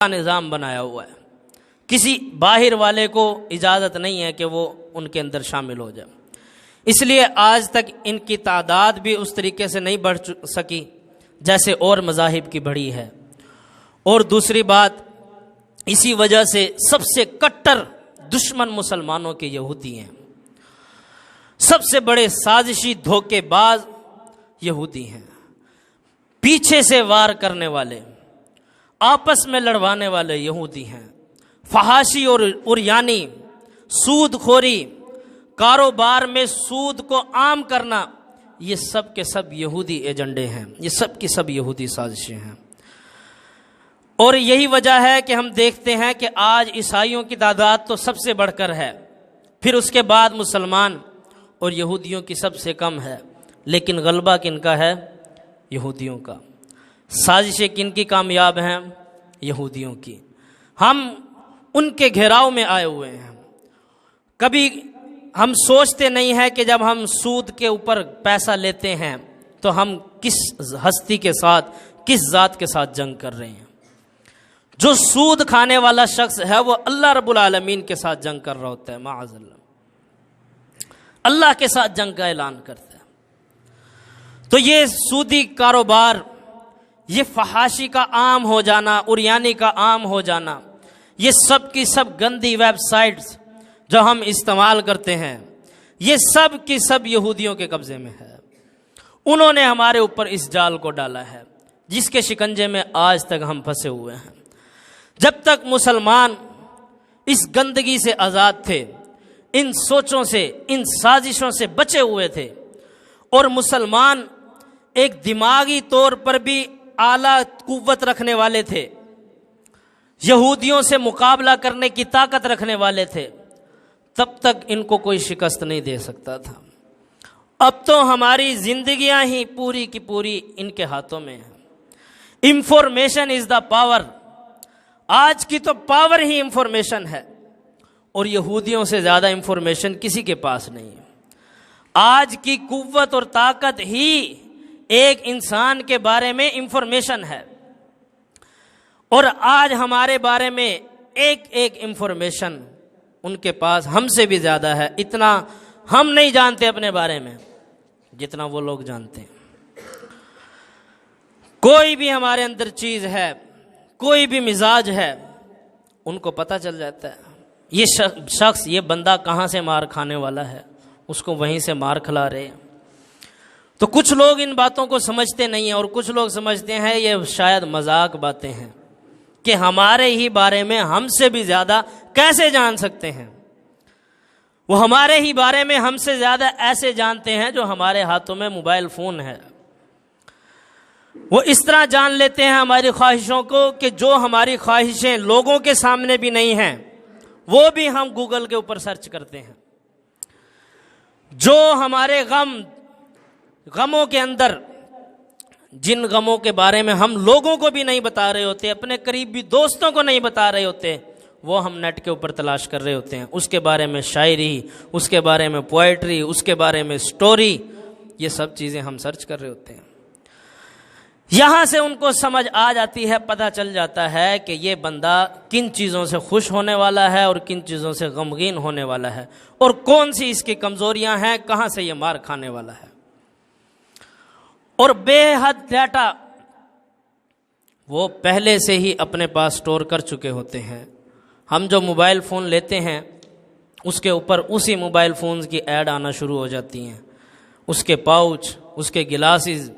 نظام بنایا ہوا ہے، کسی باہر والے کو اجازت نہیں ہے کہ وہ ان کے اندر شامل ہو جائے۔ اس لیے آج تک ان کی تعداد بھی اس طریقے سے نہیں بڑھ سکی جیسے اور مذاہب کی بڑھی ہے۔ اور دوسری بات، اسی وجہ سے سب سے کٹر دشمن مسلمانوں کے یہودی ہیں، سب سے بڑے سازشی دھوکے باز یہودی ہیں، پیچھے سے وار کرنے والے، آپس میں لڑوانے والے یہودی ہیں، فحاشی اور عریانی، سود خوری، کاروبار میں سود کو عام کرنا، یہ سب کے سب یہودی ایجنڈے ہیں، یہ سب کی سب یہودی سازشیں ہیں۔ اور یہی وجہ ہے کہ ہم دیکھتے ہیں کہ آج عیسائیوں کی تعداد تو سب سے بڑھ کر ہے، پھر اس کے بعد مسلمان اور یہودیوں کی سب سے کم ہے، لیکن غلبہ کن کا ہے؟ یہودیوں کا۔ سازشیں کن کی کامیاب ہیں؟ یہودیوں کی۔ ہم ان کے گھیراؤ میں آئے ہوئے ہیں۔ کبھی ہم سوچتے نہیں ہیں کہ جب ہم سود کے اوپر پیسہ لیتے ہیں تو ہم کس ہستی کے ساتھ، کس ذات کے ساتھ جنگ کر رہے ہیں۔ جو سود کھانے والا شخص ہے وہ اللہ رب العالمین کے ساتھ جنگ کر رہا ہوتا ہے، معاذ اللہ، اللہ کے ساتھ جنگ کا اعلان کرتا ہے۔ تو یہ سودی کاروبار، یہ فحاشی کا عام ہو جانا، عریانی کا عام ہو جانا، یہ سب کی سب گندی ویب سائٹس جو ہم استعمال کرتے ہیں، یہ سب کی سب یہودیوں کے قبضے میں ہے۔ انہوں نے ہمارے اوپر اس جال کو ڈالا ہے جس کے شکنجے میں آج تک ہم پھنسے ہوئے ہیں۔ جب تک مسلمان اس گندگی سے آزاد تھے، ان سوچوں سے، ان سازشوں سے بچے ہوئے تھے، اور مسلمان ایک دماغی طور پر بھی اعلیٰ قوت رکھنے والے تھے، یہودیوں سے مقابلہ کرنے کی طاقت رکھنے والے تھے، تب تک ان کو کوئی شکست نہیں دے سکتا تھا۔ اب تو ہماری زندگیاں ہی پوری کی پوری ان کے ہاتھوں میں ہیں۔ انفارمیشن از دا پاور، آج کی تو پاور ہی انفارمیشن ہے، اور یہودیوں سے زیادہ انفارمیشن کسی کے پاس نہیں ہے۔ آج کی قوت اور طاقت ہی ایک انسان کے بارے میں انفارمیشن ہے، اور آج ہمارے بارے میں ایک ایک انفارمیشن ان کے پاس ہم سے بھی زیادہ ہے۔ اتنا ہم نہیں جانتے اپنے بارے میں جتنا وہ لوگ جانتے ہیں۔ کوئی بھی ہمارے اندر چیز ہے، کوئی بھی مزاج ہے، ان کو پتہ چل جاتا ہے۔ یہ شخص، یہ بندہ کہاں سے مار کھانے والا ہے، اس کو وہیں سے مار کھلا رہے ہیں۔ تو کچھ لوگ ان باتوں کو سمجھتے نہیں ہیں، اور کچھ لوگ سمجھتے ہیں یہ شاید مذاق باتیں ہیں کہ ہمارے ہی بارے میں ہم سے بھی زیادہ کیسے جان سکتے ہیں۔ وہ ہمارے ہی بارے میں ہم سے زیادہ ایسے جانتے ہیں جو ہمارے ہاتھوں میں موبائل فون ہے۔ وہ اس طرح جان لیتے ہیں ہماری خواہشوں کو کہ جو ہماری خواہشیں لوگوں کے سامنے بھی نہیں ہیں، وہ بھی ہم گوگل کے اوپر سرچ کرتے ہیں۔ جو ہمارے غموں کے اندر، جن غموں کے بارے میں ہم لوگوں کو بھی نہیں بتا رہے ہوتے، اپنے قریبی دوستوں کو نہیں بتا رہے ہوتے، وہ ہم نیٹ کے اوپر تلاش کر رہے ہوتے ہیں۔ اس کے بارے میں شاعری، اس کے بارے میں پوئٹری، اس کے بارے میں سٹوری، یہ سب چیزیں ہم سرچ کر رہے ہوتے ہیں۔ یہاں سے ان کو سمجھ آ جاتی ہے، پتہ چل جاتا ہے کہ یہ بندہ کن چیزوں سے خوش ہونے والا ہے اور کن چیزوں سے غمگین ہونے والا ہے، اور کون سی اس کی کمزوریاں ہیں، کہاں سے یہ مار کھانے والا ہے۔ اور بے حد ڈیٹا وہ پہلے سے ہی اپنے پاس سٹور کر چکے ہوتے ہیں۔ ہم جو موبائل فون لیتے ہیں اس کے اوپر اسی موبائل فونز کی ایڈ آنا شروع ہو جاتی ہیں، اس کے پاؤچ، اس کے گلاسز۔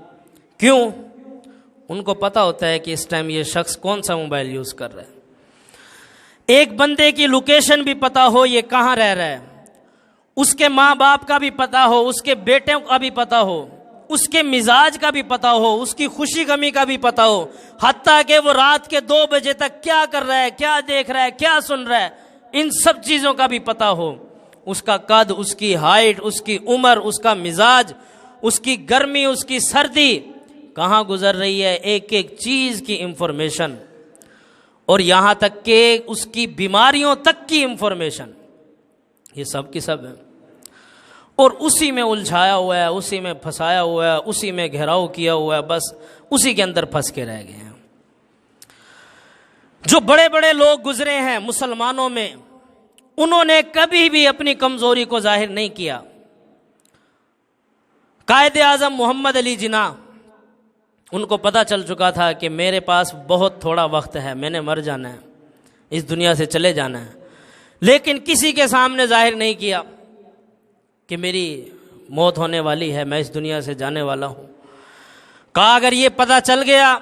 کیوں؟ ان کو پتہ ہوتا ہے کہ اس ٹائم یہ شخص کون سا موبائل یوز کر رہا ہے۔ ایک بندے کی لوکیشن بھی پتہ ہو، یہ کہاں رہ رہا ہے، اس کے ماں باپ کا بھی پتہ ہو، اس کے بیٹوں کا بھی پتہ ہو، اس کے مزاج کا بھی پتہ ہو، اس کی خوشی غمی کا بھی پتہ ہو، حتیٰ کہ وہ رات کے 2 بجے تک کیا کر رہا ہے، کیا دیکھ رہا ہے، کیا سن رہا ہے، ان سب چیزوں کا بھی پتہ ہو۔ اس کا قد، اس کی ہائٹ، اس کی عمر، اس کا مزاج، اس کی گرمی، اس کی سردی کہاں گزر رہی ہے، ایک ایک چیز کی انفارمیشن، اور یہاں تک کہ اس کی بیماریوں تک کی انفارمیشن، یہ سب کی سب ہے۔ اور اسی میں الجھایا ہوا ہے، اسی میں پھنسایا ہوا ہے، اسی میں گھیراؤ کیا ہوا ہے، بس اسی کے اندر پھنس کے رہ گئے ہیں۔ جو بڑے بڑے لوگ گزرے ہیں مسلمانوں میں، انہوں نے کبھی بھی اپنی کمزوری کو ظاہر نہیں کیا۔ قائد اعظم محمد علی جناح، ان کو پتہ چل چکا تھا کہ میرے پاس بہت تھوڑا وقت ہے، میں نے مر جانا ہے، اس دنیا سے چلے جانا ہے، لیکن کسی کے سامنے ظاہر نہیں کیا کہ میری موت ہونے والی ہے، میں اس دنیا سے جانے والا ہوں۔ کہا اگر یہ پتہ چل گیا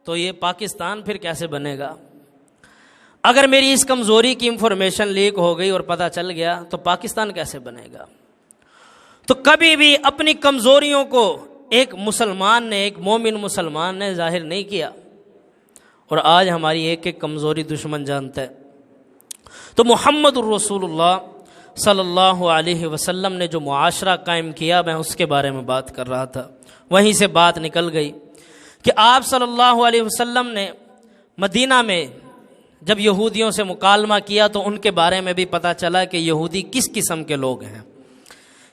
تو یہ پاکستان پھر کیسے بنے گا؟ اگر میری اس کمزوری کی انفارمیشن لیک ہو گئی اور پتہ چل گیا تو پاکستان کیسے بنے گا؟ تو کبھی بھی اپنی کمزوریوں کو ایک مسلمان نے، ایک مومن مسلمان نے ظاہر نہیں کیا، اور آج ہماری ایک ایک کمزوری دشمن جانتا ہے۔ تو محمد الرسول اللہ صلی اللہ علیہ وسلم نے جو معاشرہ قائم کیا، میں اس کے بارے میں بات کر رہا تھا، وہیں سے بات نکل گئی کہ آپ صلی اللہ علیہ وسلم نے مدینہ میں جب یہودیوں سے مکالمہ کیا تو ان کے بارے میں بھی پتہ چلا کہ یہودی کس قسم کے لوگ ہیں،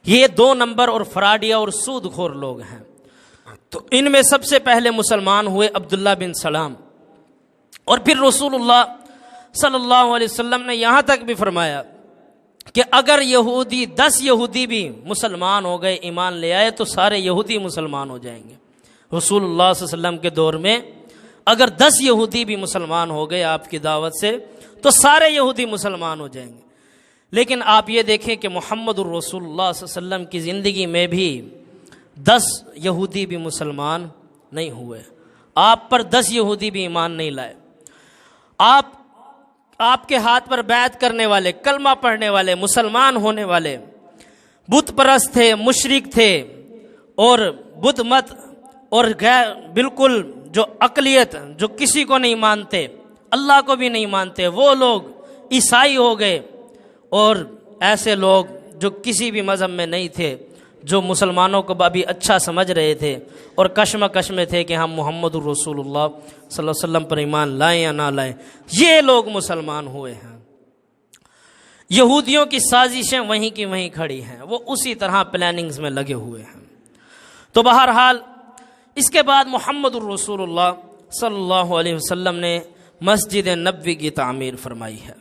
یہ 2 نمبر اور فراڈیا اور سود خور لوگ ہیں۔ تو ان میں سب سے پہلے مسلمان ہوئے عبداللہ بن سلام، اور پھر رسول اللہ صلی اللہ علیہ وسلم نے یہاں تک بھی فرمایا کہ اگر 10 یہودی بھی مسلمان ہو گئے، ایمان لے آئے، تو سارے یہودی مسلمان ہو جائیں گے۔ رسول اللہ صلی اللہ علیہ وسلم کے دور میں اگر 10 یہودی بھی مسلمان ہو گئے آپ کی دعوت سے تو سارے یہودی مسلمان ہو جائیں گے۔ لیکن آپ یہ دیکھیں کہ محمد الرسول اللہ صلی اللہ علیہ وسلم کی زندگی میں بھی 10 یہودی بھی مسلمان نہیں ہوئے، آپ پر 10 یہودی بھی ایمان نہیں لائے۔ آپ کے ہاتھ پر بیعت کرنے والے، کلمہ پڑھنے والے، مسلمان ہونے والے بت پرست تھے، مشرک تھے، اور بدھ مت اور بالکل جو اقلیت، جو کسی کو نہیں مانتے، اللہ کو بھی نہیں مانتے، وہ لوگ عیسائی ہو گئے، اور ایسے لوگ جو کسی بھی مذہب میں نہیں تھے، جو مسلمانوں کو ابھی اچھا سمجھ رہے تھے اور کشمکش میں تھے کہ ہم محمد الرسول اللہ صلی اللہ علیہ وسلم پر ایمان لائیں یا نہ لائیں، یہ لوگ مسلمان ہوئے ہیں۔ یہودیوں کی سازشیں وہیں کی وہیں کھڑی ہیں، وہ اسی طرح پلاننگز میں لگے ہوئے ہیں۔ تو بہرحال اس کے بعد محمد الرسول اللہ صلی اللہ علیہ وسلم نے مسجد نبوی کی تعمیر فرمائی ہے۔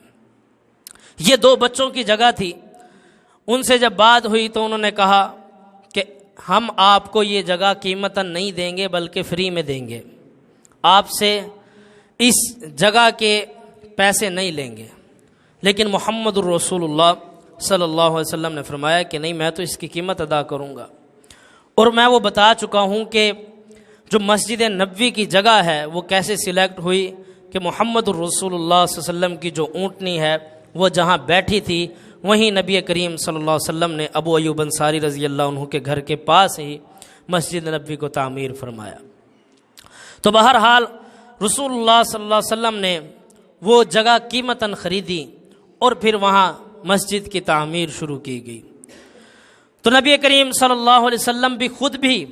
یہ 2 بچوں کی جگہ تھی، ان سے جب بات ہوئی تو انہوں نے کہا کہ ہم آپ کو یہ جگہ قیمتاً نہیں دیں گے بلکہ فری میں دیں گے، آپ سے اس جگہ کے پیسے نہیں لیں گے۔ لیکن محمد الرسول اللہ صلی اللہ علیہ وسلم نے فرمایا کہ نہیں، میں تو اس کی قیمت ادا کروں گا، اور میں وہ بتا چکا ہوں کہ جو مسجد نبوی کی جگہ ہے وہ کیسے سلیکٹ ہوئی، کہ محمد الرسول اللہ صلی اللہ علیہ وسلم کی جو اونٹنی ہے وہ جہاں بیٹھی تھی وہیں نبی کریم صلی اللہ علیہ وسلم نے ابو ایوب انصاری رضی اللہ عنہ کے گھر کے پاس ہی مسجد نبوی کو تعمیر فرمایا۔ تو بہرحال رسول اللہ صلی اللہ علیہ وسلم نے وہ جگہ قیمتاً خریدی اور پھر وہاں مسجد کی تعمیر شروع کی گئی۔ تو نبی کریم صلی اللہ علیہ وسلم بھی خود بھی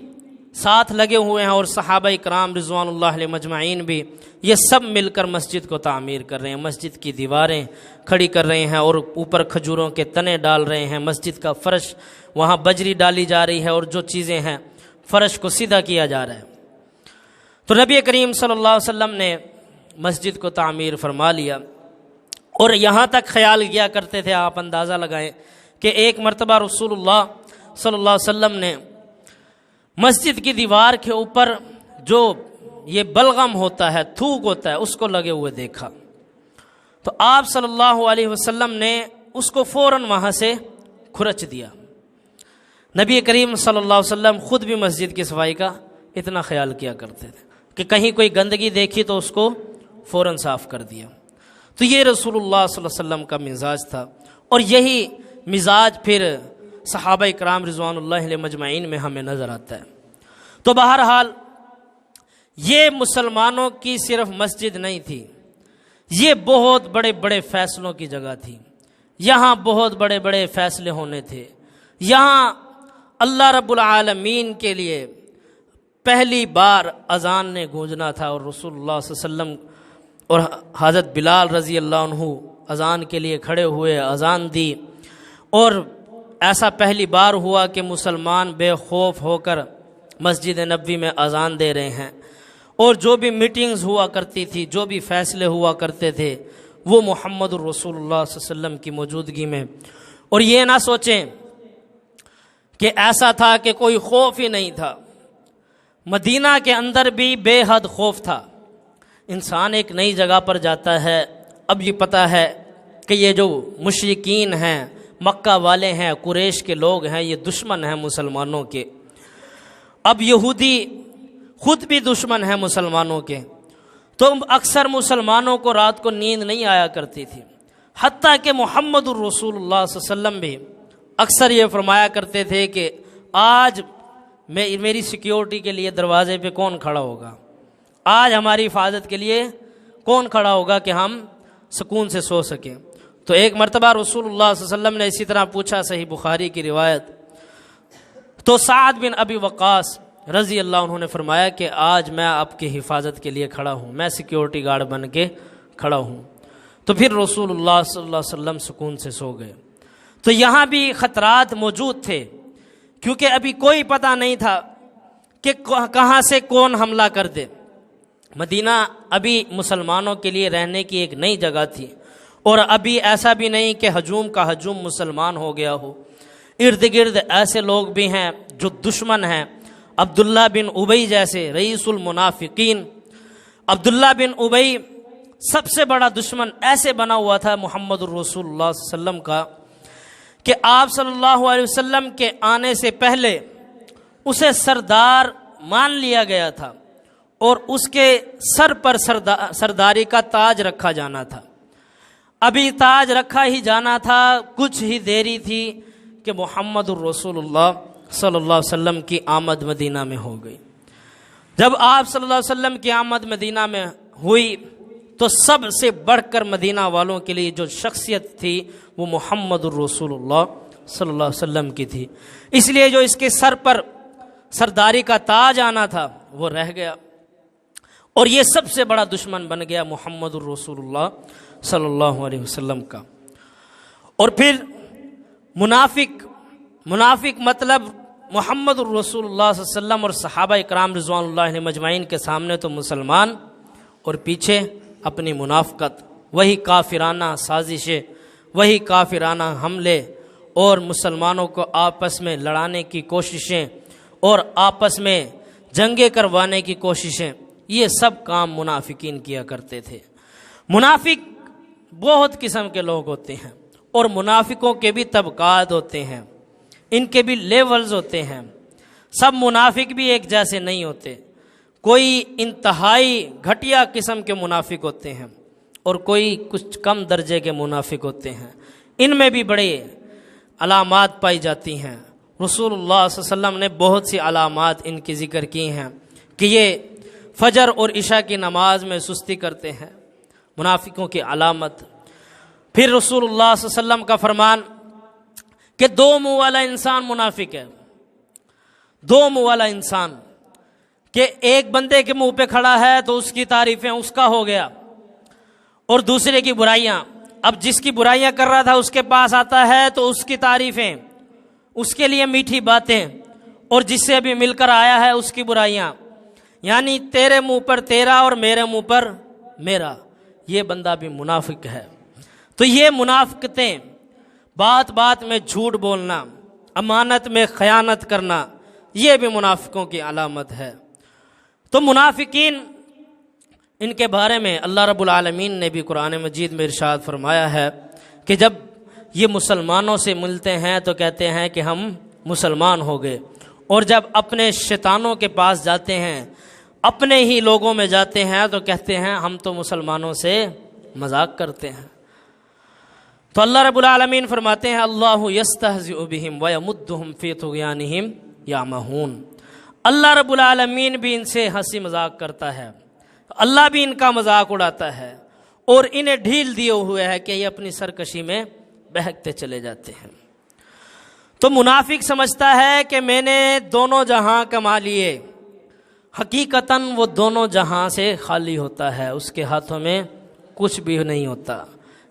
ساتھ لگے ہوئے ہیں، اور صحابہ کرام رضوان اللہ علیہ مجمعین بھی، یہ سب مل کر مسجد کو تعمیر کر رہے ہیں، مسجد کی دیواریں کھڑی کر رہے ہیں اور اوپر کھجوروں کے تنے ڈال رہے ہیں، مسجد کا فرش وہاں بجری ڈالی جا رہی ہے، اور جو چیزیں ہیں فرش کو سیدھا کیا جا رہا ہے۔ تو نبی کریم صلی اللہ علیہ وسلم نے مسجد کو تعمیر فرما لیا، اور یہاں تک خیال کیا کرتے تھے، آپ اندازہ لگائیں کہ ایک مرتبہ رسول اللہ صلی اللہ علیہ وسلم نے مسجد کی دیوار کے اوپر جو یہ بلغم ہوتا ہے، تھوک ہوتا ہے، اس کو لگے ہوئے دیکھا۔ تو آپ صلی اللہ علیہ وسلم نے اس کو فوراً وہاں سے کھرچ دیا۔ نبی کریم صلی اللہ علیہ وسلم خود بھی مسجد کی صفائی کا اتنا خیال کیا کرتے تھے کہ کہیں کوئی گندگی دیکھی تو اس کو فوراً صاف کر دیا۔ تو یہ رسول اللہ صلی اللہ علیہ وسلم کا مزاج تھا، اور یہی مزاج پھر صحابہ کرام رضوان اللہ علیہ مجمعین میں ہمیں نظر آتا ہے۔ تو بہرحال یہ مسلمانوں کی صرف مسجد نہیں تھی، یہ بہت بڑے بڑے فیصلوں کی جگہ تھی، یہاں بہت بڑے بڑے فیصلے ہونے تھے، یہاں اللہ رب العالمین کے لیے پہلی بار اذان نے گونجنا تھا، اور رسول اللہ صلی اللہ علیہ وسلم اور حضرت بلال رضی اللہ عنہ اذان کے لیے کھڑے ہوئے، اذان دی، اور ایسا پہلی بار ہوا کہ مسلمان بے خوف ہو کر مسجد نبوی میں اذان دے رہے ہیں، اور جو بھی میٹنگز ہوا کرتی تھی، جو بھی فیصلے ہوا کرتے تھے، وہ محمد الرسول اللہ صلی اللہ علیہ وسلم کی موجودگی میں۔ اور یہ نہ سوچیں کہ ایسا تھا کہ کوئی خوف ہی نہیں تھا، مدینہ کے اندر بھی بے حد خوف تھا۔ انسان ایک نئی جگہ پر جاتا ہے، اب یہ پتہ ہے کہ یہ جو مشرکین ہیں، مکہ والے ہیں، قریش کے لوگ ہیں، یہ دشمن ہیں مسلمانوں کے۔ اب یہودی خود بھی دشمن ہیں مسلمانوں کے، تو اکثر مسلمانوں کو رات کو نیند نہیں آیا کرتی تھی، حتیٰ کہ محمد الرسول اللہ صلی اللہ علیہ وسلم بھی اکثر یہ فرمایا کرتے تھے کہ آج میری سیکیورٹی کے لیے دروازے پہ کون کھڑا ہوگا، آج ہماری حفاظت کے لیے کون کھڑا ہوگا کہ ہم سکون سے سو سکیں۔ تو ایک مرتبہ رسول اللہ صلی اللہ علیہ وسلم نے اسی طرح پوچھا، صحیح بخاری کی روایت، تو سعد بن ابی وقاص رضی اللہ عنہ نے فرمایا کہ آج میں آپ کی حفاظت کے لیے کھڑا ہوں، میں سیکیورٹی گارڈ بن کے کھڑا ہوں۔ تو پھر رسول اللہ صلی اللہ علیہ وسلم سکون سے سو گئے۔ تو یہاں بھی خطرات موجود تھے، کیونکہ ابھی کوئی پتہ نہیں تھا کہ کہاں سے کون حملہ کر دے۔ مدینہ ابھی مسلمانوں کے لیے رہنے کی ایک نئی جگہ تھی، اور ابھی ایسا بھی نہیں کہ ہجوم کا ہجوم مسلمان ہو گیا ہو۔ ارد گرد ایسے لوگ بھی ہیں جو دشمن ہیں، عبداللہ بن ابی جیسے رئیس المنافقین۔ عبداللہ بن ابی سب سے بڑا دشمن ایسے بنا ہوا تھا محمد الرسول اللہ صلی اللہ علیہ وسلم کا کہ آپ صلی اللہ علیہ وسلم کے آنے سے پہلے اسے سردار مان لیا گیا تھا، اور اس کے سر پر سرداری کا تاج رکھا جانا تھا۔ ابھی تاج رکھا ہی جانا تھا، کچھ ہی دیری تھی کہ محمد الرسول اللہ صلی اللہ علیہ وسلم کی آمد مدینہ میں ہو گئی۔ جب آپ صلی اللہ علیہ وسلم کی آمد مدینہ میں ہوئی تو سب سے بڑھ کر مدینہ والوں کے لیے جو شخصیت تھی وہ محمد الرسول اللہ صلی اللہ علیہ وسلم کی تھی، اس لیے جو اس کے سر پر سرداری کا تاج آنا تھا وہ رہ گیا، اور یہ سب سے بڑا دشمن بن گیا محمد الرسول اللہ صلی اللہ علیہ وسلم کا۔ اور پھر منافق مطلب محمد الرسول اللہ صلی اللہ علیہ وسلم اور صحابہ اکرام رضوان اللہ علیہم اجمعین کے سامنے تو مسلمان، اور پیچھے اپنی منافقت، وہی کافرانہ سازشیں، وہی کافرانہ حملے، اور مسلمانوں کو آپس میں لڑانے کی کوششیں اور آپس میں جنگیں کروانے کی کوششیں، یہ سب کام منافقین کیا کرتے تھے۔ منافق بہت قسم کے لوگ ہوتے ہیں، اور منافقوں کے بھی طبقات ہوتے ہیں، ان کے بھی لیولز ہوتے ہیں۔ سب منافق بھی ایک جیسے نہیں ہوتے، کوئی انتہائی گھٹیا قسم کے منافق ہوتے ہیں، اور کوئی کچھ کم درجے کے منافق ہوتے ہیں۔ ان میں بھی بڑے علامات پائی جاتی ہیں۔ رسول اللہ صلی اللہ علیہ وسلم نے بہت سی علامات ان کی ذکر کی ہیں کہ یہ فجر اور عشاء کی نماز میں سستی کرتے ہیں، منافقوں کی علامت۔ پھر رسول اللہ صلی اللہ علیہ وسلم کا فرمان کہ دو منہ والا انسان منافق ہے، دو منہ والا انسان، کہ ایک بندے کے منہ پہ کھڑا ہے تو اس کی تعریفیں اس کا ہو گیا، اور دوسرے کی برائیاں، اب جس کی برائیاں کر رہا تھا اس کے پاس آتا ہے تو اس کی تعریفیں، اس کے لیے میٹھی باتیں، اور جس سے ابھی مل کر آیا ہے اس کی برائیاں، یعنی تیرے منہ پر تیرا اور میرے منہ پر میرا، یہ بندہ بھی منافق ہے۔ تو یہ منافقتیں، بات بات میں جھوٹ بولنا، امانت میں خیانت کرنا، یہ بھی منافقوں کی علامت ہے۔ تو منافقین، ان کے بارے میں اللہ رب العالمین نے بھی قرآن مجید میں ارشاد فرمایا ہے کہ جب یہ مسلمانوں سے ملتے ہیں تو کہتے ہیں کہ ہم مسلمان ہو گئے، اور جب اپنے شیطانوں کے پاس جاتے ہیں، اپنے ہی لوگوں میں جاتے ہیں تو کہتے ہیں ہم تو مسلمانوں سے مذاق کرتے ہیں۔ تو اللہ رب العالمین فرماتے ہیں اللہ یستہزئ بہم ویمدہم فی طغیانہم یعمہون، اللہ رب العالمین بھی ان سے ہنسی مذاق کرتا ہے، اللہ بھی ان کا مذاق اڑاتا ہے، اور انہیں ڈھیل دیے ہوئے ہے کہ یہ اپنی سرکشی میں بہکتے چلے جاتے ہیں۔ تو منافق سمجھتا ہے کہ میں نے دونوں جہاں کما لیے، حقیقتاً وہ دونوں جہاں سے خالی ہوتا ہے، اس کے ہاتھوں میں کچھ بھی نہیں ہوتا،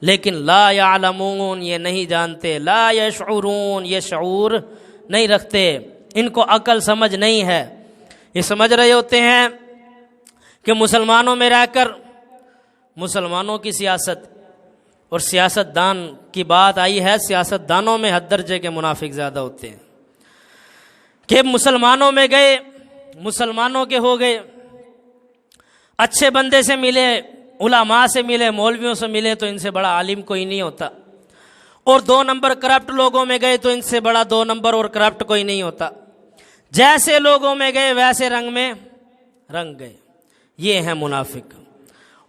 لیکن لا یعلمون، یہ نہیں جانتے، لا یشعرون، یہ شعور نہیں رکھتے، ان کو عقل سمجھ نہیں ہے۔ یہ سمجھ رہے ہوتے ہیں کہ مسلمانوں میں رہ کر مسلمانوں کی سیاست اور سیاست دان کی بات آئی ہے، سیاست دانوں میں حد درجے کے منافق زیادہ ہوتے ہیں کہ مسلمانوں میں گئے، مسلمانوں کے ہو گئے، اچھے بندے سے ملے، علماء سے ملے، مولویوں سے ملے تو ان سے بڑا عالم کوئی نہیں ہوتا، اور 2 نمبر کرپٹ لوگوں میں گئے تو ان سے بڑا 2 نمبر اور کرپٹ کوئی نہیں ہوتا، جیسے لوگوں میں گئے ویسے رنگ میں رنگ گئے۔ یہ ہیں منافق،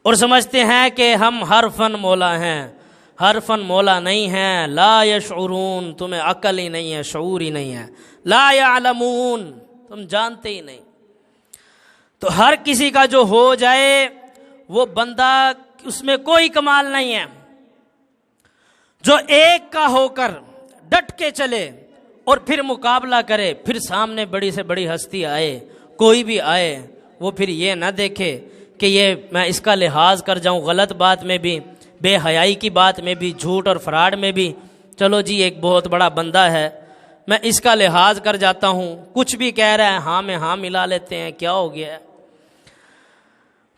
اور سمجھتے ہیں کہ ہم ہر فن مولا ہیں، ہر فن مولا نہیں ہیں۔ لا یشعرون، تمہیں عقل ہی نہیں ہے، شعور ہی نہیں ہے۔ لا یعلمون، تم جانتے ہی نہیں۔ تو ہر کسی کا جو ہو جائے وہ بندہ، اس میں کوئی کمال نہیں ہے۔ جو ایک کا ہو کر ڈٹ کے چلے اور پھر مقابلہ کرے، پھر سامنے بڑی سے بڑی ہستی آئے، کوئی بھی آئے، وہ پھر یہ نہ دیکھے کہ یہ میں اس کا لحاظ کر جاؤں، غلط بات میں بھی، بے حیائی کی بات میں بھی، جھوٹ اور فراڈ میں بھی، چلو جی ایک بہت بڑا بندہ ہے، میں اس کا لحاظ کر جاتا ہوں، کچھ بھی کہہ رہا ہے ہاں میں ہاں ملا لیتے ہیں، کیا ہو گیا ہے۔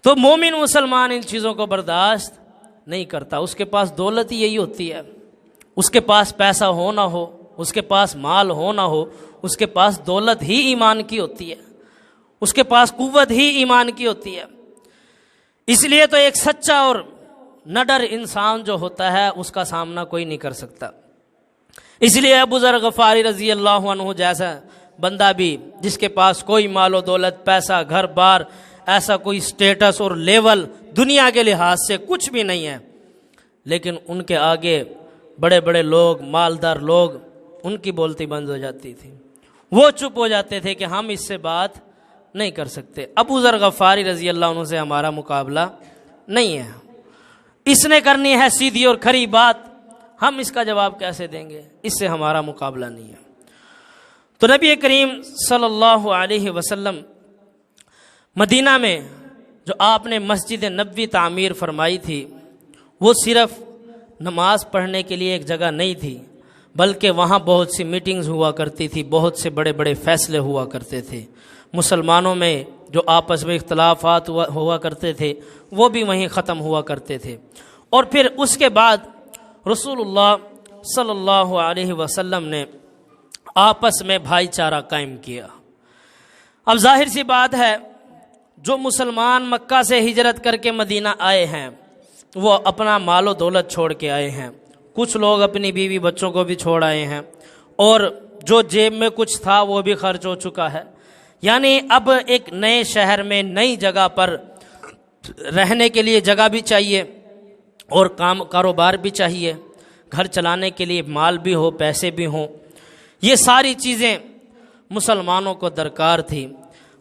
تو مومن مسلمان ان چیزوں کو برداشت نہیں کرتا۔ اس کے پاس دولت ہی یہی ہوتی ہے، اس کے پاس پیسہ ہو نہ ہو، اس کے پاس مال ہو نہ ہو، اس کے پاس دولت ہی ایمان کی ہوتی ہے، اس کے پاس قوت ہی ایمان کی ہوتی ہے۔ اس لیے تو ایک سچا اور نڈر انسان جو ہوتا ہے اس کا سامنا کوئی نہیں کر سکتا۔ اس لیے ابو ذر غفاری رضی اللہ عنہ جیسا بندہ بھی، جس کے پاس کوئی مال و دولت، پیسہ، گھر بار، ایسا کوئی سٹیٹس اور لیول دنیا کے لحاظ سے کچھ بھی نہیں ہے، لیکن ان کے آگے بڑے بڑے لوگ، مالدار لوگ، ان کی بولتی بند ہو جاتی تھی، وہ چپ ہو جاتے تھے کہ ہم اس سے بات نہیں کر سکتے۔ ابو ذر غفاری رضی اللہ عنہ سے ہمارا مقابلہ نہیں ہے، اس نے کرنی ہے سیدھی اور کھری بات، ہم اس کا جواب کیسے دیں گے، اس سے ہمارا مقابلہ نہیں ہے۔ تو نبی کریم صلی اللہ علیہ وسلم مدینہ میں جو آپ نے مسجد نبوی تعمیر فرمائی تھی، وہ صرف نماز پڑھنے کے لیے ایک جگہ نہیں تھی، بلکہ وہاں بہت سی میٹنگز ہوا کرتی تھی، بہت سے بڑے بڑے فیصلے ہوا کرتے تھے، مسلمانوں میں جو آپس میں اختلافات ہوا کرتے تھے وہ بھی وہیں ختم ہوا کرتے تھے۔ اور پھر اس کے بعد رسول اللہ صلی اللہ علیہ وسلم نے آپس میں بھائی چارہ قائم کیا۔ اب ظاہر سی بات ہے، جو مسلمان مکہ سے ہجرت کر کے مدینہ آئے ہیں وہ اپنا مال و دولت چھوڑ کے آئے ہیں، کچھ لوگ اپنی بیوی بچوں کو بھی چھوڑ آئے ہیں، اور جو جیب میں کچھ تھا وہ بھی خرچ ہو چکا ہے، یعنی اب ایک نئے شہر میں نئی جگہ پر رہنے کے لیے جگہ بھی چاہیے اور کاروبار بھی چاہیے، گھر چلانے کے لیے مال بھی ہو، پیسے بھی ہوں، یہ ساری چیزیں مسلمانوں کو درکار تھی۔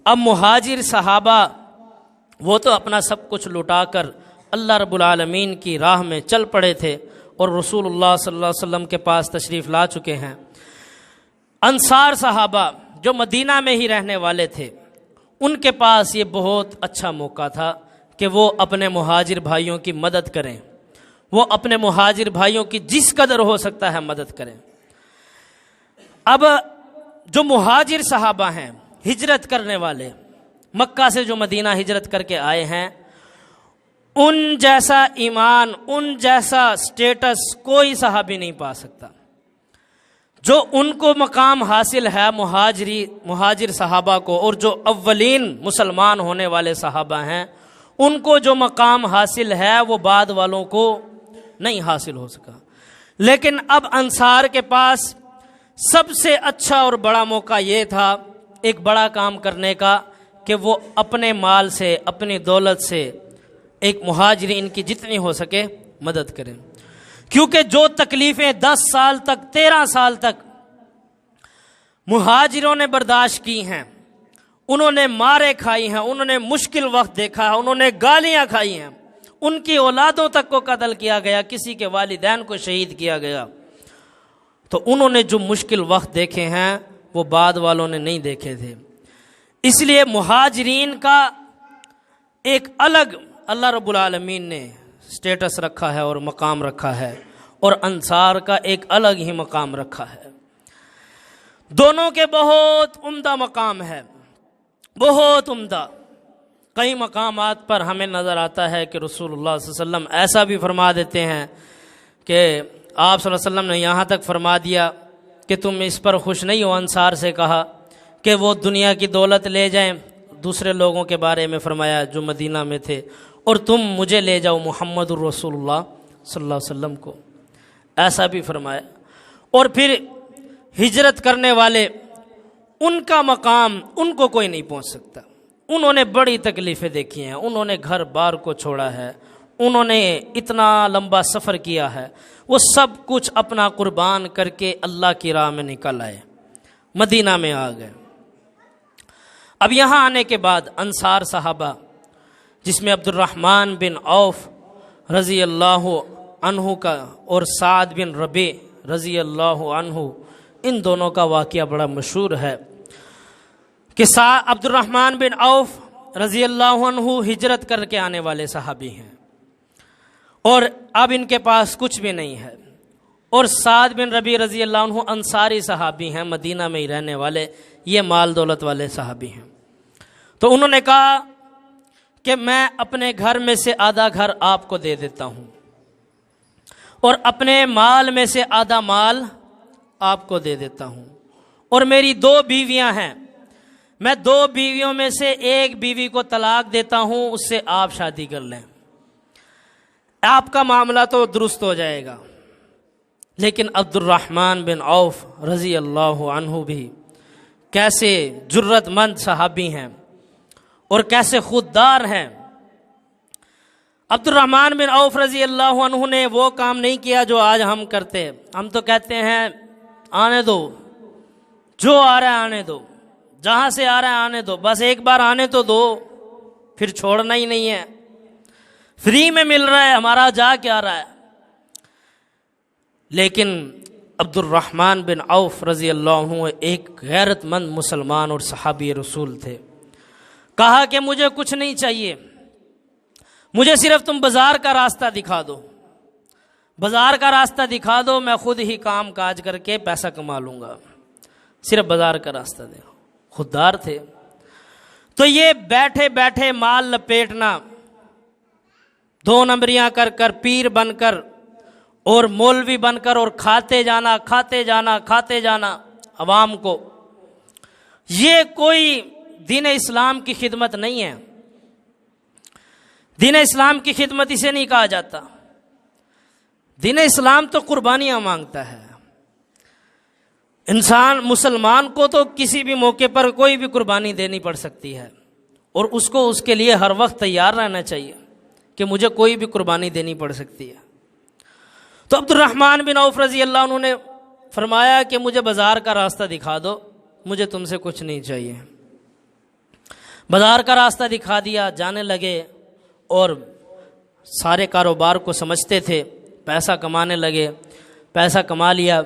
اب مہاجر صحابہ وہ تو اپنا سب کچھ لٹا کر اللہ رب العالمین کی راہ میں چل پڑے تھے اور رسول اللہ صلی اللہ علیہ وسلم کے پاس تشریف لا چکے ہیں۔ انصار صحابہ جو مدینہ میں ہی رہنے والے تھے، ان کے پاس یہ بہت اچھا موقع تھا کہ وہ اپنے مہاجر بھائیوں کی مدد کریں، وہ اپنے مہاجر بھائیوں کی جس قدر ہو سکتا ہے مدد کریں۔ اب جو مہاجر صحابہ ہیں، ہجرت کرنے والے، مکہ سے جو مدینہ ہجرت کر کے آئے ہیں، ان جیسا ایمان، ان جیسا سٹیٹس کوئی صحابی نہیں پا سکتا۔ جو ان کو مقام حاصل ہے مہاجر صحابہ کو، اور جو اولین مسلمان ہونے والے صحابہ ہیں ان کو جو مقام حاصل ہے وہ بعد والوں کو نہیں حاصل ہو سکا۔ لیکن اب انصار کے پاس سب سے اچھا اور بڑا موقع یہ تھا ایک بڑا کام کرنے کا کہ وہ اپنے مال سے، اپنی دولت سے ایک مہاجرین کی جتنی ہو سکے مدد کریں، کیونکہ جو تکلیفیں 10 سال تک، 13 سال تک مہاجروں نے برداشت کی ہیں، انہوں نے مارے کھائی ہیں، انہوں نے مشکل وقت دیکھا ہے، انہوں نے گالیاں کھائی ہیں، ان کی اولادوں تک کو قتل کیا گیا، کسی کے والدین کو شہید کیا گیا، تو انہوں نے جو مشکل وقت دیکھے ہیں وہ بعد والوں نے نہیں دیکھے تھے۔ اس لیے مہاجرین کا ایک الگ اللہ رب العالمین نے سٹیٹس رکھا ہے اور مقام رکھا ہے، اور انصار کا ایک الگ ہی مقام رکھا ہے۔ دونوں کے بہت عمدہ مقام ہے، بہت عمدہ۔ کئی مقامات پر ہمیں نظر آتا ہے کہ رسول اللہ صلی اللہ علیہ وسلم ایسا بھی فرما دیتے ہیں کہ آپ صلی اللہ علیہ وسلم نے یہاں تک فرما دیا کہ تم اس پر خوش نہیں ہو، انصار سے کہا کہ وہ دنیا کی دولت لے جائیں، دوسرے لوگوں کے بارے میں فرمایا جو مدینہ میں تھے، اور تم مجھے لے جاؤ محمد الرسول اللہ صلی اللہ علیہ وسلم کو، ایسا بھی فرمایا۔ اور پھر ہجرت کرنے والے، ان کا مقام ان کو کوئی نہیں پہنچ سکتا، انہوں نے بڑی تکلیفیں دیکھی ہیں، انہوں نے گھر بار کو چھوڑا ہے، انہوں نے اتنا لمبا سفر کیا ہے، وہ سب کچھ اپنا قربان کر کے اللہ کی راہ میں نکل آئے، مدینہ میں آ گئے۔ اب یہاں آنے کے بعد انصار صحابہ، جس میں عبد الرحمن بن عوف رضی اللہ عنہ کا اور سعد بن ربیع رضی اللہ عنہ، ان دونوں کا واقعہ بڑا مشہور ہے کہ عبد الرحمن بن عوف رضی اللہ عنہ ہجرت کر کے آنے والے صحابی ہیں، اور اب ان کے پاس کچھ بھی نہیں ہے، اور سعد بن ربیع رضی اللہ عنہ انصاری صحابی ہیں، مدینہ میں ہی رہنے والے، یہ مال دولت والے صحابی ہیں۔ تو انہوں نے کہا کہ میں اپنے گھر میں سے آدھا گھر آپ کو دے دیتا ہوں، اور اپنے مال میں سے آدھا مال آپ کو دے دیتا ہوں، اور میری 2 بیویاں ہیں، میں 2 بیویوں میں سے ایک بیوی کو طلاق دیتا ہوں، اس سے آپ شادی کر لیں، آپ کا معاملہ تو درست ہو جائے گا۔ لیکن عبد الرحمن بن عوف رضی اللہ عنہ بھی کیسے جرت مند صحابی ہیں اور کیسے خوددار ہیں۔ عبد الرحمن بن عوف رضی اللہ عنہ نے وہ کام نہیں کیا جو آج ہم کرتے، ہم تو کہتے ہیں آنے دو، جو آ رہا ہے آنے دو، جہاں سے آ رہا ہے آنے دو، بس ایک بار آنے تو دو، پھر چھوڑنا ہی نہیں ہے، فری میں مل رہا ہے، ہمارا جا کے آ رہا ہے۔ لیکن عبد الرحمن بن عوف رضی اللہ عنہ ایک غیرت مند مسلمان اور صحابی رسول تھے، کہا کہ مجھے کچھ نہیں چاہیے، مجھے صرف تم بازار کا راستہ دکھا دو، بازار کا راستہ دکھا دو، میں خود ہی کام کاج کر کے پیسہ کما لوں گا، صرف بازار کا راستہ دے۔ خوددار تھے۔ تو یہ بیٹھے بیٹھے مال لپیٹنا، 2 نمبریاں کر کر، پیر بن کر اور مولوی بن کر، اور کھاتے جانا کھاتے جانا کھاتے جانا عوام کو، یہ کوئی دین اسلام کی خدمت نہیں ہے۔ دین اسلام کی خدمت اسے نہیں کہا جاتا۔ دین اسلام تو قربانیاں مانگتا ہے۔ انسان مسلمان کو تو کسی بھی موقع پر کوئی بھی قربانی دینی پڑ سکتی ہے، اور اس کو اس کے لیے ہر وقت تیار رہنا چاہیے کہ مجھے کوئی بھی قربانی دینی پڑ سکتی ہے۔ تو عبد الرحمن بن عوف رضی اللہ عنہ نے فرمایا کہ مجھے بازار کا راستہ دکھا دو، مجھے تم سے کچھ نہیں چاہیے۔ بازار کا راستہ دکھا دیا، جانے لگے، اور سارے کاروبار کو سمجھتے تھے، پیسہ کمانے لگے، پیسہ کما لیا۔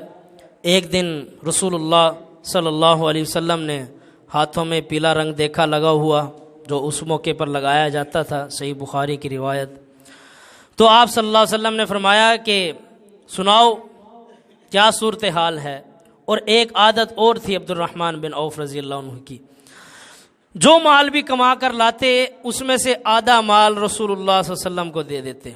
ایک دن رسول اللہ صلی اللہ علیہ وسلم نے ہاتھوں میں پیلا رنگ دیکھا لگا ہوا، جو اس موقع پر لگایا جاتا تھا، صحیح بخاری کی روایت۔ تو آپ صلی اللہ علیہ وسلم نے فرمایا کہ سناؤ کیا صورتحال ہے۔ اور ایک عادت اور تھی عبد الرحمن بن عوف رضی اللہ عنہ کی، جو مال بھی کما کر لاتے اس میں سے آدھا مال رسول اللہ صلی اللہ علیہ وسلم کو دے دیتے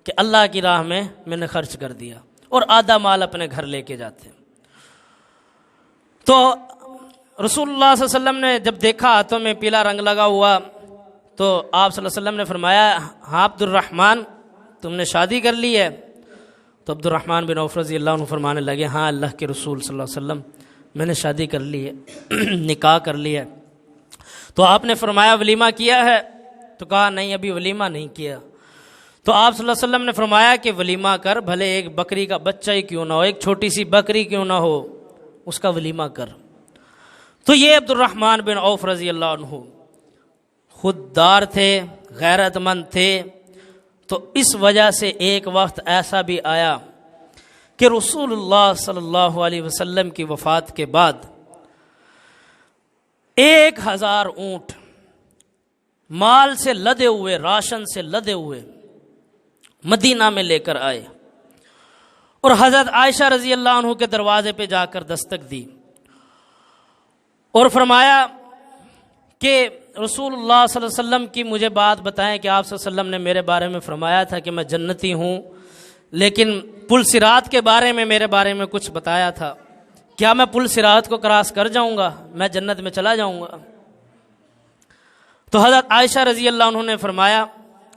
کہ اللہ کی راہ میں نے خرچ کر دیا، اور آدھا مال اپنے گھر لے کے جاتے۔ تو رسول اللہ صلی اللہ علیہ وسلم نے جب دیکھا ہاتھوں میں پیلا رنگ لگا ہوا، تو آپ صلی اللہ علیہ وسلم نے فرمایا، ہاں عبد الرحمن تم نے شادی کر لی ہے؟ تو عبد الرحمن بن عوف رضی اللہ عنہ فرمانے لگے، ہاں اللہ کے رسول صلی اللہ علیہ وسلم میں نے شادی کر لی ہے، نکاح کر لی ہے۔ تو آپ نے فرمایا ولیمہ کیا ہے؟ تو کہا نہیں ابھی ولیمہ نہیں کیا۔ تو آپ صلی اللہ علیہ وسلم نے فرمایا کہ ولیمہ کر، بھلے ایک بکری کا بچہ ہی کیوں نہ ہو، ایک چھوٹی سی بکری کیوں نہ ہو، اس کا ولیمہ کر۔ تو یہ عبد الرحمن بن عوف رضی اللہ عنہ خوددار تھے، غیرت مند تھے۔ تو اس وجہ سے ایک وقت ایسا بھی آیا کہ رسول اللہ صلی اللہ علیہ وسلم کی وفات کے بعد 1000 اونٹ مال سے لدے ہوئے، راشن سے لدے ہوئے مدینہ میں لے کر آئے، اور حضرت عائشہ رضی اللہ عنہ کے دروازے پہ جا کر دستک دی، اور فرمایا کہ رسول اللہ صلی اللہ علیہ وسلم کی مجھے بات بتائیں کہ آپ صلی اللہ علیہ وسلم نے میرے بارے میں فرمایا تھا کہ میں جنتی ہوں، لیکن پل صراط کے بارے میں میرے بارے میں کچھ بتایا تھا، کیا میں پل صراط کو کراس کر جاؤں گا، میں جنت میں چلا جاؤں گا؟ تو حضرت عائشہ رضی اللہ عنہ نے فرمایا،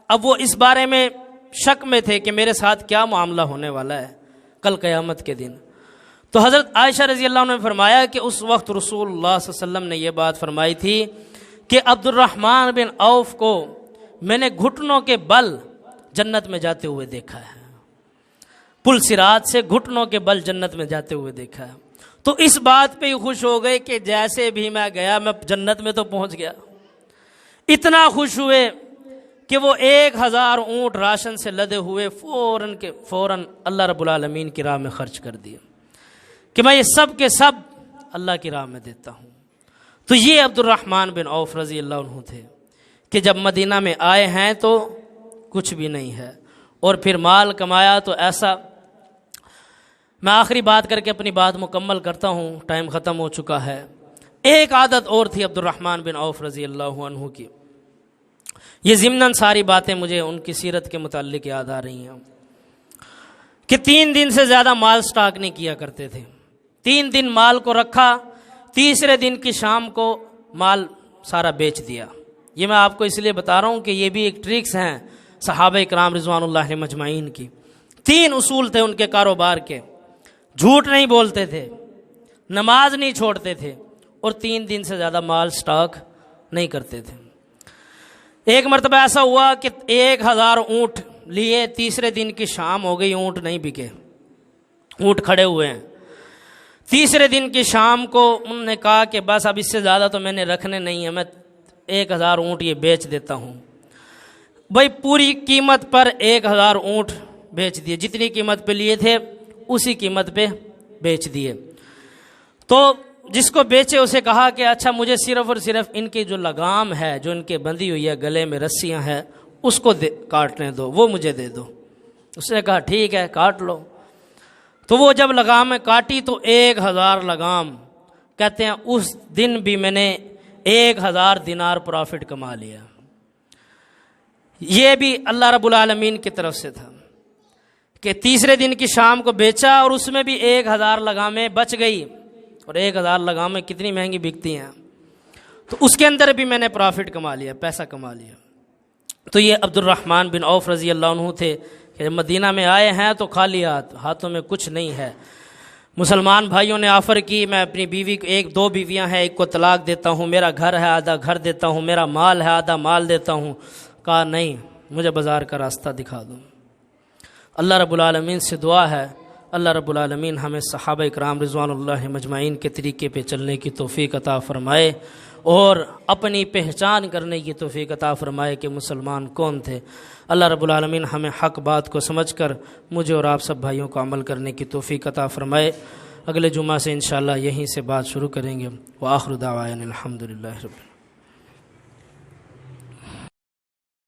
اب وہ اس بارے میں شک میں تھے کہ میرے ساتھ کیا معاملہ ہونے والا ہے کل قیامت کے دن۔ تو حضرت عائشہ رضی اللہ عنہ نے فرمایا کہ اس وقت رسول اللہ صلی اللہ علیہ وسلم نے یہ بات فرمائی تھی کہ عبد الرحمن بن عوف کو میں نے گھٹنوں کے بل جنت میں جاتے ہوئے دیکھا ہے، پل صراط سے گھٹنوں کے بل جنت میں جاتے ہوئے دیکھا ہے۔ تو اس بات پہ ہی خوش ہو گئے کہ جیسے بھی میں گیا میں جنت میں تو پہنچ گیا۔ اتنا خوش ہوئے کہ وہ 1000 اونٹ راشن سے لدے ہوئے فوراً اللہ رب العالمین کی راہ میں خرچ کر دیے کہ میں یہ سب کے سب اللہ کی راہ میں دیتا ہوں۔ تو یہ عبد الرحمن بن عوف رضی اللہ عنہ تھے کہ جب مدینہ میں آئے ہیں تو کچھ بھی نہیں ہے، اور پھر مال کمایا تو ایسا۔ میں آخری بات کر کے اپنی بات مکمل کرتا ہوں، ٹائم ختم ہو چکا ہے۔ ایک عادت اور تھی عبد الرحمن بن عوف رضی اللہ عنہ کی، یہ ضمناً ساری باتیں مجھے ان کی سیرت کے متعلق یاد آ رہی ہیں کہ 3 دن سے زیادہ مال سٹاک نہیں کیا کرتے تھے۔ 3 دن مال کو رکھا، تیسرے دن کی شام کو مال سارا بیچ دیا۔ یہ میں آپ کو اس لیے بتا رہا ہوں کہ یہ بھی ایک ٹرکس ہیں صحابہ اکرام رضوان اللہ مجمعین کی۔ 3 اصول تھے ان کے کاروبار کے، جھوٹ نہیں بولتے تھے، نماز نہیں چھوڑتے تھے، اور 3 دن سے زیادہ مال سٹاک نہیں کرتے تھے۔ ایک مرتبہ ایسا ہوا کہ 1000 اونٹ لیے، تیسرے دن کی شام ہو گئی، اونٹ نہیں بکے، اونٹ کھڑے ہوئے ہیں۔ تیسرے دن کی شام کو انہوں نے کہا کہ بس اب اس سے زیادہ تو میں نے رکھنے نہیں ہیں، میں 1000 اونٹ یہ بیچ دیتا ہوں۔ بھائی پوری قیمت پر 1000 اونٹ بیچ دیے، جتنی قیمت پہ لیے تھے اسی قیمت پہ بیچ دیے۔ تو جس کو بیچے اسے کہا کہ اچھا مجھے صرف اور صرف ان کی جو لگام ہے، جو ان کے بندھی ہوئی ہے گلے میں رسیاں ہیں، اس کو کاٹنے دو، وہ مجھے دے دو۔ اس نے کہا ٹھیک ہے کاٹ لو۔ تو وہ جب لگام کاٹی تو 1000 لگام، کہتے ہیں اس دن بھی میں نے 1000 دینار پرافٹ کما لیا۔ یہ بھی اللہ رب العالمین کی طرف سے تھا کہ تیسرے دن کی شام کو بیچا اور اس میں بھی 1000 لگامیں بچ گئی، اور 1000 لگامیں کتنی مہنگی بکتی ہیں، تو اس کے اندر بھی میں نے پرافٹ کما لیا، پیسہ کما لیا۔ تو یہ عبد الرحمن بن عوف رضی اللہ عنہ تھے کہ مدینہ میں آئے ہیں تو خالی ہاتھوں میں کچھ نہیں ہے۔ مسلمان بھائیوں نے آفر کی، میں اپنی بیوی کو، 2 بیویاں ہیں، ایک کو طلاق دیتا ہوں، میرا گھر ہے آدھا گھر دیتا ہوں، میرا مال ہے آدھا مال دیتا ہوں۔ کہا نہیں، مجھے بازار کا راستہ دکھا دو۔ اللہ رب العالمین سے دعا ہے اللہ رب العالمین ہمیں صحابہ اکرام رضوان اللہ مجمعین کے طریقے پہ چلنے کی توفیق عطا فرمائے، اور اپنی پہچان کرنے کی توفیق عطا فرمائے کہ مسلمان کون تھے۔ اللہ رب العالمین ہمیں حق بات کو سمجھ کر مجھے اور آپ سب بھائیوں کو عمل کرنے کی توفیق عطا فرمائے۔ اگلے جمعہ سے انشاءاللہ یہیں سے بات شروع کریں گے۔ وآخر دعوانا الحمدللہ رب العالمین۔